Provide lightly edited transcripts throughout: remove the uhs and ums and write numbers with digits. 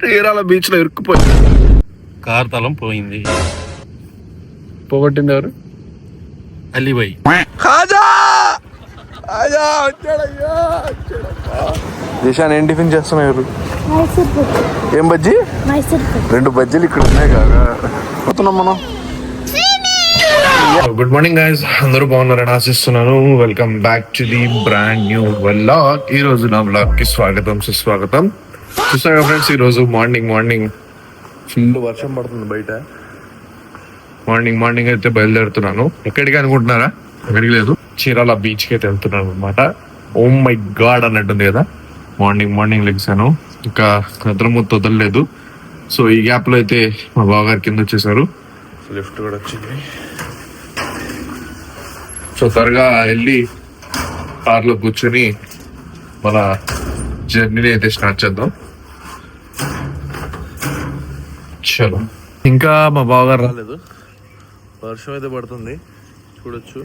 Chirala beach లో ఇరుక్కుపోయింది. Car తలం పోయింది. పోగొట్టింది ఎవరు? అలీబాయి. దిశాన్ ఏం టిఫిన్ చేస్తున్నారు? ఏం బజ్జీ? 2 బజ్జీలు ఇక్కడ ఉన్నాయి కదా. పోతున్నాం మనం. గుడ్ మార్నింగ్ గైస్, అందరూ బాగున్నారని ఆశిస్తున్నాను. Welcome back to the brand new vlog. ఈ రోజు నా వ్లాగ్ కి స్వాగతం సుస్వాగతం. చూసాగా ఫ్రెండ్స్, ఈ రోజు మార్నింగ్ ఫుల్ వర్షం పడుతుంది బయట. మార్నింగ్ అయితే బయలుదేరుతున్నాను. ఎక్కడికి అనుకుంటున్నారా? ఎక్కడికి లేదు, చీరాల బీచ్ కి అయితే వెళ్తున్నాను అనమాట. ఓ మై గాడ్ అన్నట్టుంది కదా. మార్నింగ్ లెగ్సాను, ఇంకా నిద్రమూత వదలలేదు. సో ఈ గ్యాప్ లో అయితే మా బావగారు కింద వచ్చేసారు. లిఫ్ట్ కూడా వచ్చింది. సో త్వరగా వెళ్ళి కార్లో కూర్చొని మన జర్నీని అయితే స్టార్ట్ చేద్దాం. చలో. ఇంకా మా బావగారు రాలేదు. వర్షం అయితే పడుతుంది, చూడొచ్చు.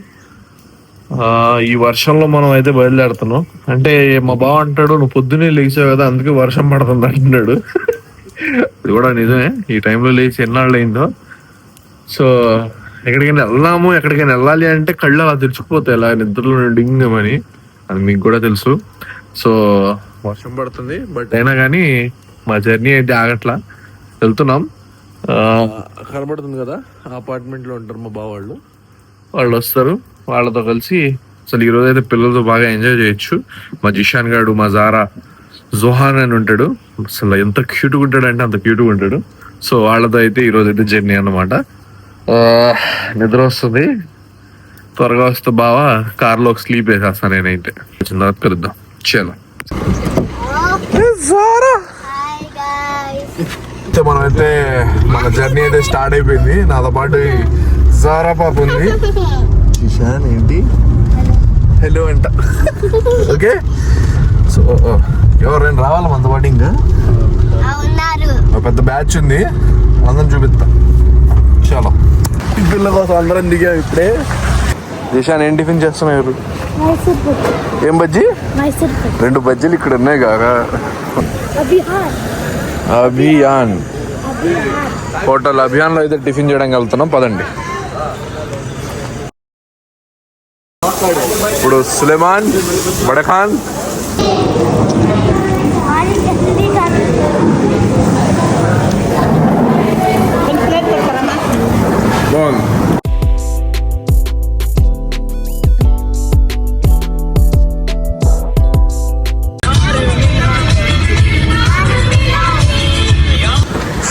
ఈ వర్షంలో మనం అయితే బయలుదేరుతున్నాం. అంటే మా బావ అంటాడు, నువ్వు పొద్దున్నే లేచావు కదా అందుకే వర్షం పడుతుంది అంటున్నాడు. అది కూడా నిజమే. ఈ టైంలో లేచి ఎన్నాళ్ళు అయిందో. సో ఎక్కడికైనా వెళ్దాము, ఎక్కడికైనా వెళ్ళాలి అంటే కళ్ళు అలా తెరుచుకుపోతాయి, అలా నిద్రలో డింగమని. అది మీకు కూడా తెలుసు. సో వర్షం పడుతుంది, బట్ అయినా కానీ మా జర్నీ అయితే ఆగట్లా. వెళ్తున్నాం. కనబడుతుంది కదా, అపార్ట్మెంట్ లో ఉంటారు మా బావ వాళ్ళు వస్తారు. వాళ్ళతో కలిసి అసలు ఈ రోజు అయితే పిల్లలతో బాగా ఎంజాయ్ చేయొచ్చు. మా జిషాన్ గాడు, మా జారా, జోహాన్ అని ఉంటాడు. అసలు ఎంత క్యూట్గా ఉంటాడు అంటే అంత క్యూట్గా ఉంటాడు. సో వాళ్ళతో అయితే ఈ రోజు అయితే జర్నీ అన్నమాట. నిద్ర వస్తుంది, త్వరగా వస్తే బావా కార్లో స్లీప్ వేసేస్తాను నేనైతే. వచ్చిన తర్వాత కలుద్దాం. చలో. మనం అయితే మన జర్నీ అయితే స్టార్ట్ అయిపోయింది. నాతో పాటు జారా పాప ఉంది. కిషాన్ ఏంటి హలో అంట. ఓకే, సో ఎవరైనా రావాలి మనతో పాటు. ఇంకా పెద్ద బ్యాచ్ ఉంది, అందరం చూపిస్తా. చాలా పిల్లల కోసం అందరం దిగాం ఇప్పుడే. దిశాన్ ఏం టిఫిన్ చేస్తున్నారు? ఏం బజ్జీ? 2 బజ్జీలు ఇక్కడ ఉన్నాయి కదా. అభియాన్ హోటల్ అభియాన్ లో అయితే టిఫిన్ చేయడానికి వెళ్తున్నాం. పదండి. ఇప్పుడు సులేమాన్, బడఖాన్,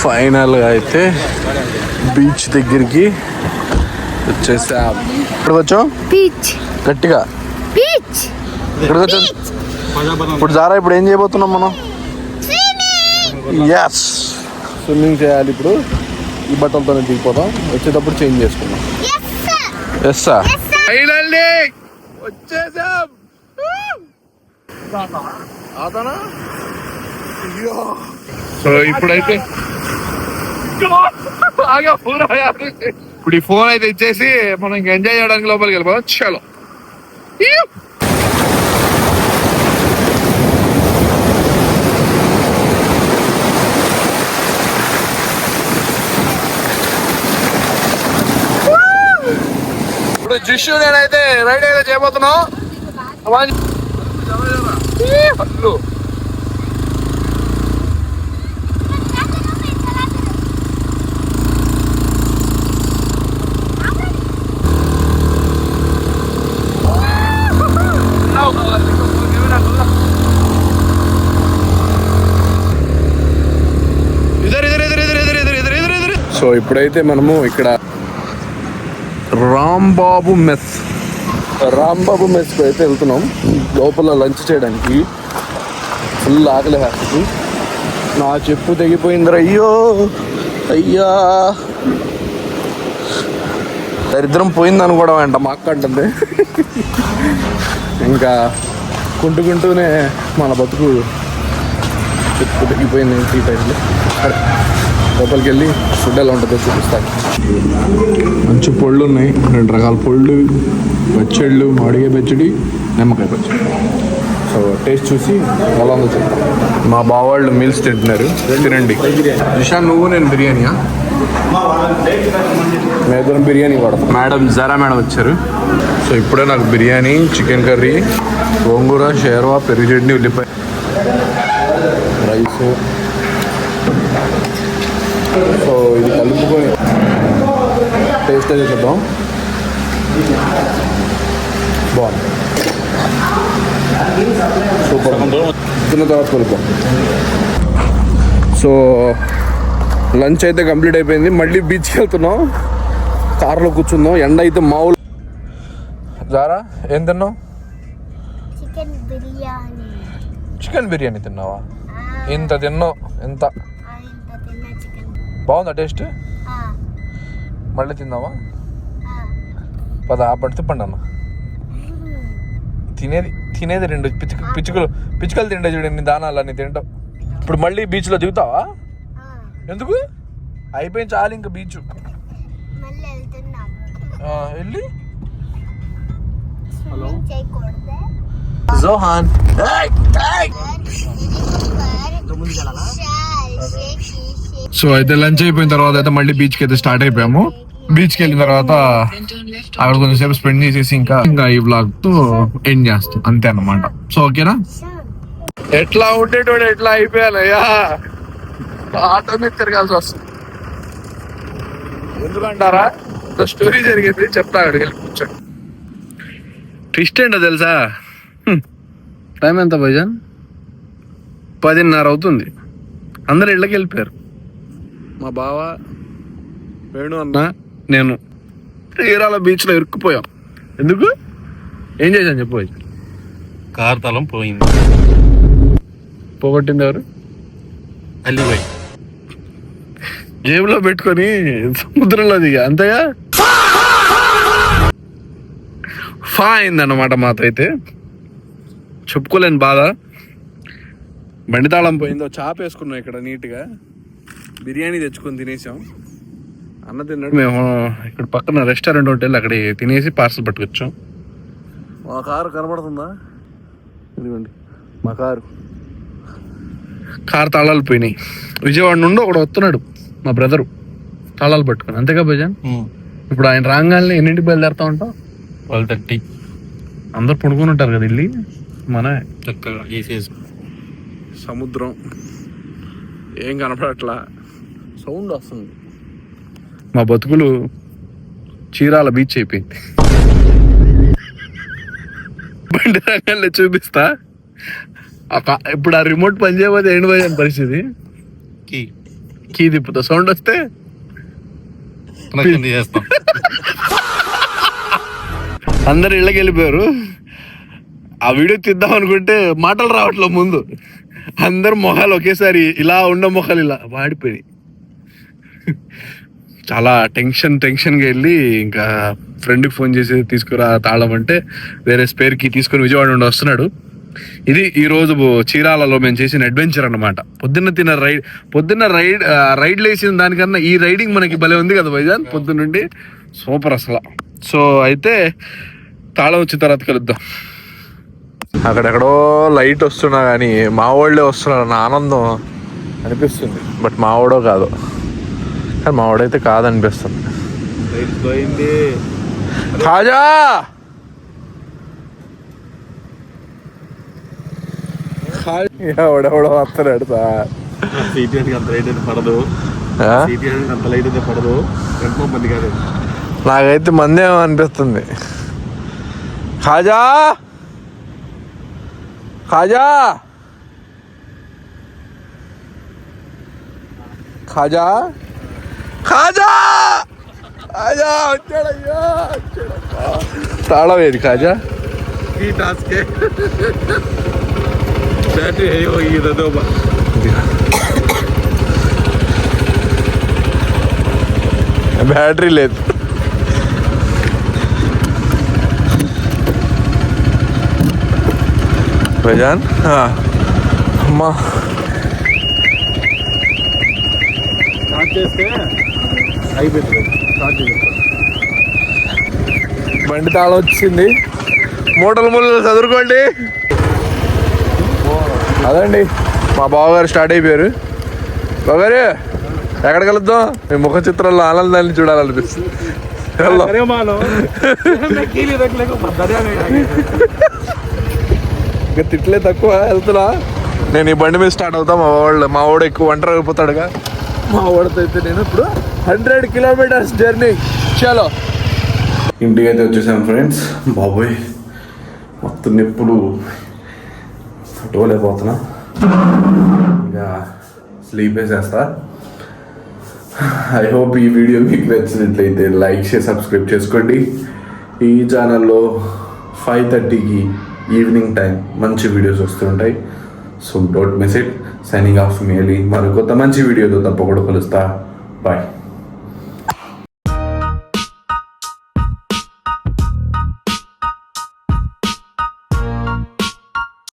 ఫైనల్ గా అయితే బీచ్ దగ్గరికి వచ్చేసాం. ఇక్కడికి వచ్చాం. గట్టిగా ఇక్కడికి వచ్చాం. ఇప్పుడు జారా, ఇప్పుడు ఏం చేయబోతున్నాం మనం? ఎస్, స్విమ్మింగ్ చేయాలి. ఇప్పుడు ఈ బట్టలతోనే దిగిపోతాం, వచ్చేటప్పుడు చేంజ్ చేసుకుందాం. ఎస్ సార్, ఫైనల్లీ వచ్చేసాం. సో ఇప్పుడైతే ఇప్పుడు ఈ ఫోన్ అయితే ఇచ్చేసి మనం ఇంకా ఎంజాయ్ చేయడానికి లోపలికి వెళ్ళిపోదాం. చలో. ఇప్పుడు జిషు నేనైతే రైడ్ అయితే చేయబోతున్నాం. సో ఇప్పుడైతే మనము ఇక్కడ రాంబాబు మెస్ అయితే వెళ్తున్నాం. లోపల లంచ్ చేయడానికి. ఫుల్ ఆకలి వేస్తుంది. నా చెప్పు తెగిపోయిందిరా. అయ్యా దరిద్రం పోయింది అనుకోవడం అంట మా అక్క అంటుంది. ఇంకా కుంటూనే మన బతుకు చెప్పు తెగిపోయింది. ఈ టైంలో లోపలికి వెళ్ళి ఫుడ్ ఎలా ఉంటుందో చూపిస్తాను. మంచి పళ్ళు ఉన్నాయి, 2 రకాల పళ్ళు, పచ్చళ్ళు, మామిడికాయ పచ్చడి, నిమ్మకాయ పచ్చడి. సో టేస్ట్ చూసి ఎలా ఉందో చెప్తాను. మా బావాళ్ళు మీల్స్ తింటున్నారు, తినండి. జిషాన్ నువ్వు నేను బిర్యానీయా? మేమిద్దరం బిర్యానీ వాడతాం. మేడం జరా మేడం వచ్చారు. సో ఇప్పుడే నాకు బిర్యానీ, చికెన్ కర్రీ, గోంగూర, షేర్వా, పెరుగు చట్నీ, ఉల్లిపాయ, రైస్. సో ఇది కలుపుకొని టేస్ట్ అయితే చూద్దాం. బాగుంది, సూపర్. తిన్న తర్వాత కలుపుతాం. సో లంచ్ అయితే కంప్లీట్ అయిపోయింది. మళ్ళీ బీచ్కి వెళ్తున్నాం. కార్లో కూర్చుందాం. ఎండ అయితే మామూలు. జారా ఏం తిన్నావు? చికెన్ బిర్యానీ తిన్నావా? ఇంత తిన్నావు? ఎంత బాగుందా టేస్ట్? మళ్ళీ తిందామా? పద ఆపడి తిప్పండి అన్న. తినేది రెండు పిచ్చుకలు తింటే చూడండి, దానాలన్నీ తింటావు. ఇప్పుడు మళ్ళీ బీచ్లో దిగుతావా? ఎందుకు? అయిపోయింది చాలు ఇంకా బీచ్. వెళ్ళి హలో జోహాన్. సో అయితే లంచ్ అయిపోయిన తర్వాత అయితే మళ్ళీ బీచ్కి అయితే స్టార్ట్ అయిపోయాము. బీచ్కి వెళ్ళిన తర్వాత అక్కడ కొంచెంసేపు స్పెండ్ చేసేసి ఇంకా ఈ బ్లాగ్ తో ఎండ్ చేస్తాం, అంతే అన్నమాట. సో ఓకేనా? ఎట్లా ఉండేటోడు ఎట్లా అయిపోయాలయ్యా, ఆటో మీద తిరగాల్సి వస్తుంది. ఎందుకంటారా? స్టోరీ జరిగింది, చెప్తా. అడిగి కూర్చోండి. ట్విస్ట్ ఏంటో తెలుసా? టైం ఎంత భజన్? 10:30 అవుతుంది. అందరు ఇళ్ళకి వెళ్ళిపోయారు. మా బావ, వేణు అన్న, నేను తీరాల బీచ్లో ఇరుక్కుపోయాం. ఎందుకు? ఏం చేశాను చెప్పు. కార్ తలం పోయింది. పోగొట్టింది ఎవరు? అలీబాయ్. జేబులో పెట్టుకొని సముద్రంలో దిగా, అంతేగా. ఫా అయిందన్నమాట మాతో. అయితే చెప్పుకోలేని బాధ. బండి తాళం పోయిందో. చాప వేసుకున్నాం ఇక్కడ నీట్గా. బిర్యానీ తెచ్చుకొని తినేసాం. అన్న తిన్నాడు. మేము ఇక్కడ పక్కన రెస్టారెంట్ ఉంటే అక్కడ తినేసి పార్సల్ పట్టుకొచ్చాం. మా కారు కనబడుతుందా? ఇదిగోండి మా కారు. కారు తాళాలు పోయినాయి. విజయవాడ నుండి ఒకడు వస్తున్నాడు, మా బ్రదరు, తాళాలు పట్టుకుని. అంతేగా భజన్? ఇప్పుడు ఆయన రాగానే ఎన్నింటికి బయలుదేరుతా ఉంటాం? 12:30. అందరు పడుకొని ఉంటారు కదా వెళ్ళి. మన చక్కగా వేసేసి సముద్రం ఏం కనపడట్లా, సౌండ్ వస్తుంది. మా బతుకులు చీరాల బీచ్ అయిపోయింది. బండి రంగాల్లో చూపిస్తా. ఇప్పుడు ఆ రిమోట్ పని చేయబోతే ఏంటి పోయాను పరిస్థితి. కీ తిప్పుతా, సౌండ్ వస్తే చేస్తాం. అందరు ఇళ్ళకి వెళ్ళిపోయారు. ఆ వీడియో తీద్దాం అనుకుంటే మాటలు రావట్లేదు ముందు. అందరు మొహాలు ఒకేసారి ఇలా ఉన్న మొహాలు ఇలా వాడిపోయి చాలా టెన్షన్గా వెళ్ళి ఇంకా ఫ్రెండ్కి ఫోన్ చేసి తీసుకురా తాళం అంటే వేరే స్పేర్ కి తీసుకొని విజయవాడ నుండి వస్తున్నాడు. ఇది ఈ రోజు చీరాలలో మేము చేసిన అడ్వెంచర్ అన్నమాట. పొద్దున్న రైడ్ వేసిన దానికన్నా ఈ రైడింగ్ మనకి భలే ఉంది కదా వైజాగ్. పొద్దున్నుండి సూపర్ అసలు. సో అయితే తాళం వచ్చిన తర్వాత కలుద్దాం. అక్కడెక్కడో లైట్ వస్తున్నా కానీ మా వాళ్ళే వస్తున్నారు అన్న ఆనందం అనిపిస్తుంది. బట్ మా వాడో కాదు, కానీ మా వాడైతే కాదనిపిస్తుంది. ఖాజా ఎవడెవడో వస్తున్నాడు సార్. నాకైతే మందేమో అనిపిస్తుంది. ఖాజా ఖాజా ఖాజా ఖాజా ఖాజా వచ్చాడయ్యా, తాళం ఏది ఖాజా? బ్యాటరీ లేదు. భజాన్ అమ్మా బండి తాళం వచ్చింది. మూటలు ముళ్ళు చదువుకోండి. అదండి మా బావగారు స్టార్ట్ అయిపోయారు. బావగారు ఎక్కడ కలుద్దాం? మీ ముఖ చిత్రాల్లో ఆనందాన్ని చూడాలనిపిస్తుంది. వెళ్దాం. ఇంకా తిట్లే తక్కువ. వెళ్తున్నా నేను ఈ బండి మీద స్టార్ట్ అవుతా. మా వాడు ఎక్కువ ఒంటరి అయిపోతాడుగా. మా వాడితో అయితే నేను ఇప్పుడు 100 కిలోమీటర్స్ జర్నీ. చలో ఇంటికి అయితే వచ్చేసాం ఫ్రెండ్స్. బాబోయ్ మొత్తం ఎప్పుడు ఫోటోలేకపోతున్నా. ఇంకా స్లీప్ వేసేస్తా. ఐ హోప్ ఈ వీడియో మీకు నచ్చినట్లయితే లైక్ చేసి సబ్స్క్రైబ్ చేసుకోండి. ఈ ఛానల్లో 5:30కి ఈవినింగ్ టైం మంచి వీడియోస్ వస్తుంటాయి. So don't miss it. Signing off mealy. మరి కొత్త మంచి వీడియోతో తప్పకుండా కలుస్తా. బాయ్.